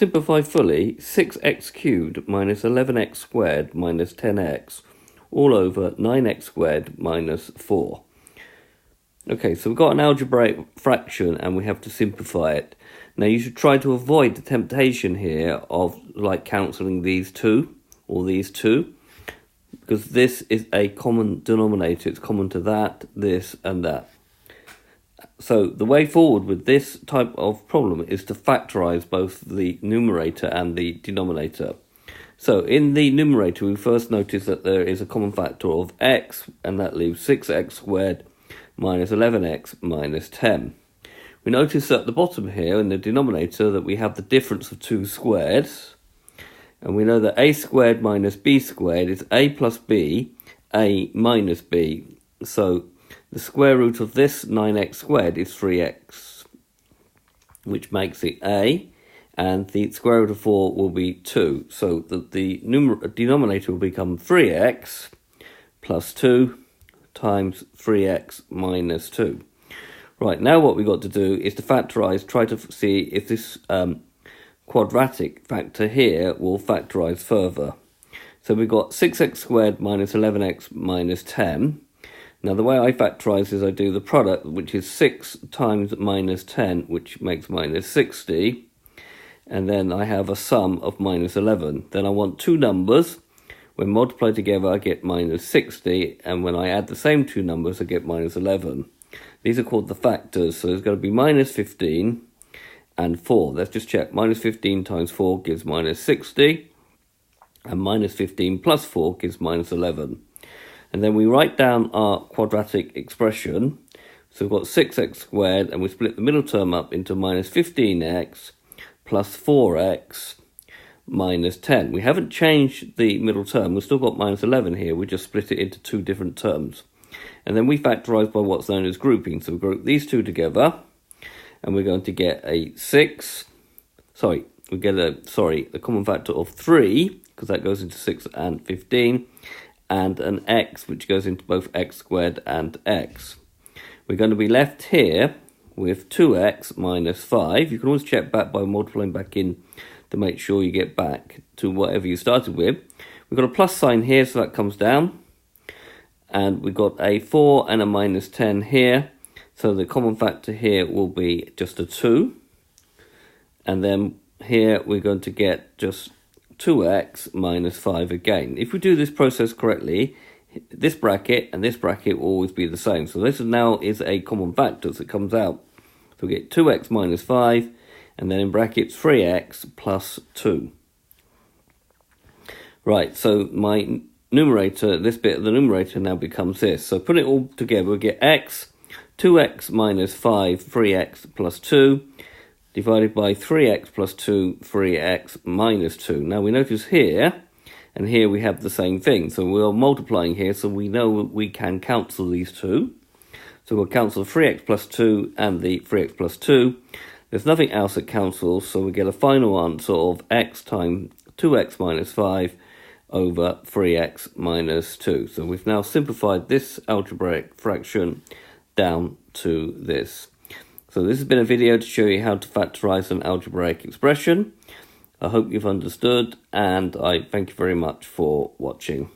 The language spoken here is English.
simplify fully, 6x cubed minus 11x squared minus 10x all over 9x squared minus 4. Okay, so we've got an algebraic fraction and we have to simplify it. Now you should try to avoid the temptation here of like cancelling these two or these two, because this is a common denominator. It's common to that, this and that. So the way forward with this type of problem is to factorize both the numerator and the denominator. So in the numerator, we first notice that there is a common factor of x, and that leaves 6x squared minus 11x minus 10. We notice at the bottom here in the denominator that we have the difference of two squares, and we know that a squared minus b squared is a plus b, a minus b. So the square root of this 9x squared is 3x, which makes it a, and the square root of 4 will be 2. So the denominator will become 3x plus 2 times 3x minus 2. Right, now what we've got to do is to factorise, try to see if this quadratic factor here will factorise further. So we've got 6x squared minus 11x minus 10. Now the way I factorise is I do the product, which is 6 times minus 10, which makes minus 60. And then I have a sum of minus 11. Then I want two numbers. When multiplied together, I get minus 60, and when I add the same two numbers, I get minus 11. These are called the factors, so there's going to be minus 15 and 4. Let's just check. Minus 15 times 4 gives minus 60, and minus 15 plus 4 gives minus 11. And then we write down our quadratic expression. So we've got 6x squared, and we split the middle term up into minus 15x plus 4x minus 10. We haven't changed the middle term. We've still got minus 11 here. We just split it into two different terms. And then we factorise by what's known as grouping. So we group these two together, and we're going to get a 6. The common factor of 3, because that goes into 6 and 15, and an x, which goes into both x squared and x. We're going to be left here with 2x minus 5. You can always check back by multiplying back in to make sure you get back to whatever you started with. We've got a plus sign here, so that comes down. And we've got a 4 and a minus 10 here. So the common factor here will be just a 2. And then here we're going to get just 2x minus 5 again. If we do this process correctly, this bracket and this bracket will always be the same. So this now is a common factor, so it comes out. So we get 2x minus 5, and then in brackets 3x plus 2. Right, so my numerator, this bit of the numerator now becomes this. So put it all together, we get x, 2x minus 5, 3x plus 2, divided by 3x plus 2, 3x minus 2. Now we notice here, and here we have the same thing. So we're multiplying here, so we know we can cancel these two. So we'll cancel 3x plus 2 and the 3x plus 2. There's nothing else that cancels, so we get a final answer of x times 2x minus 5 over 3x minus 2. So we've now simplified this algebraic fraction down to this. So this has been a video to show you how to factorise an algebraic expression. I hope you've understood, and I thank you very much for watching.